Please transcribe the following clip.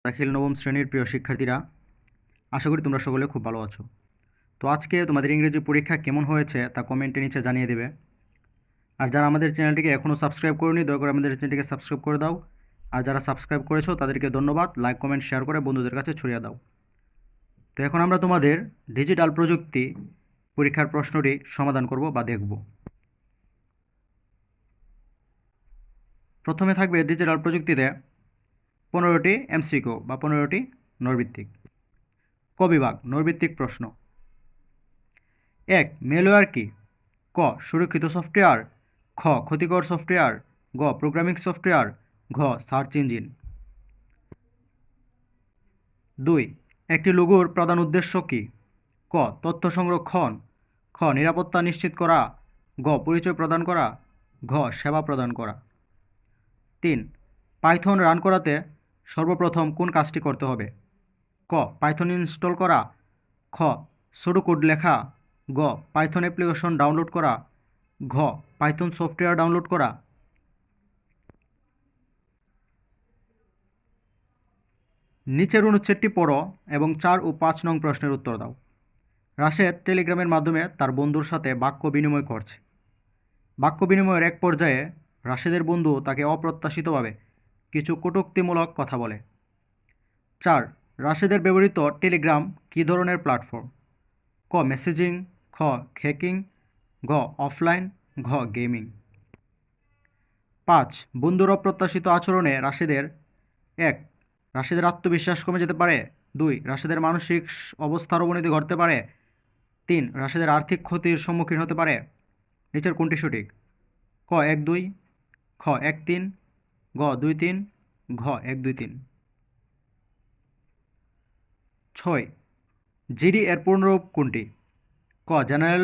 দাখিল নবম শ্রেণীর প্রিয় শিক্ষার্থীরা, আশা করি তোমরা সকলে খুব ভালো আছো। তো আজকে তোমাদের ইংরেজি পরীক্ষা কেমন হয়েছে তা কমেন্টে নিচে জানিয়ে দেবে। আর যারা আমাদের চ্যানেলটিকে এখনও সাবস্ক্রাইব করোনি, দয়া করে আমাদের চ্যানেলটিকে সাবস্ক্রাইব করে দাও। আর যারা সাবস্ক্রাইব করেছো তাদেরকে ধন্যবাদ। লাইক, কমেন্ট, শেয়ার করে বন্ধুদের কাছে ছড়িয়ে দাও। তো এখন আমরা তোমাদের ডিজিটাল প্রযুক্তি পরীক্ষার প্রশ্নটি সমাধান করব বা দেখব। প্রথমে থাকবে ডিজিটাল প্রযুক্তিতে 15টি এমসিকিউ বা 15টি নৈর্ভিত্তিক। ক বিভাগ, নৈর্ভিত্তিক প্রশ্ন। 1. ম্যালওয়্যার কি? ক. সুরক্ষিত সফটওয়্যার, খ. ক্ষতিকর সফটওয়্যার, গ. প্রোগ্রামিং সফটওয়্যার, ঘ. Search engine. 2. একটি লোগোর প্রধান উদ্দেশ্য কী? ক. তথ্য সংরক্ষণ, খ. নিরাপত্তা নিশ্চিত করা, গ. পরিচয় প্রদান করা, ঘ. সেবা প্রদান করা। 3. পাইথন রান করাতে সর্বপ্রথম কোন কাজটি করতে হবে? ক. পাইথন ইনস্টল করা, খ. সুডো কোড লেখা, গ. পাইথন অ্যাপ্লিকেশন ডাউনলোড করা, ঘ. পাইথন সফটওয়্যার ডাউনলোড করা। নিচের অনুচ্ছেদটি পড়ো এবং 4 ও 5 নং প্রশ্নের উত্তর দাও। রাশেদ টেলিগ্রামের মাধ্যমে তার বন্ধুর সাথে বাক্য বিনিময় করছে। বাক্য বিনিময়ের এক পর্যায়ে রাশেদের বন্ধু তাকে অপ্রত্যাশিতভাবে কিছু কটূক্তিমূলক কথা বলে। 4. রাশেদের ব্যবহৃত টেলিগ্রাম কী ধরনের প্ল্যাটফর্ম? ক. মেসেজিং, খ. হ্যাকিং, ঘ. অফলাইন, ঘ. গেমিং। 5. বন্ধুর অপ্রত্যাশিত আচরণে রাশেদের 1. রাশেদের আত্মবিশ্বাস কমে যেতে পারে, 2. রাশেদের মানসিক অবস্থার অবনতি ঘটতে পারে, 3. রাশেদের আর্থিক ক্ষতির সম্মুখীন হতে পারে। নিচের কোনটি সঠিক? ক. 1-2, খ. 1-3, গ. 2-3, ঘ. 1-2-3। 6. জিডি এর পূর্ণরূপ কোনটি? ক. জেনারেল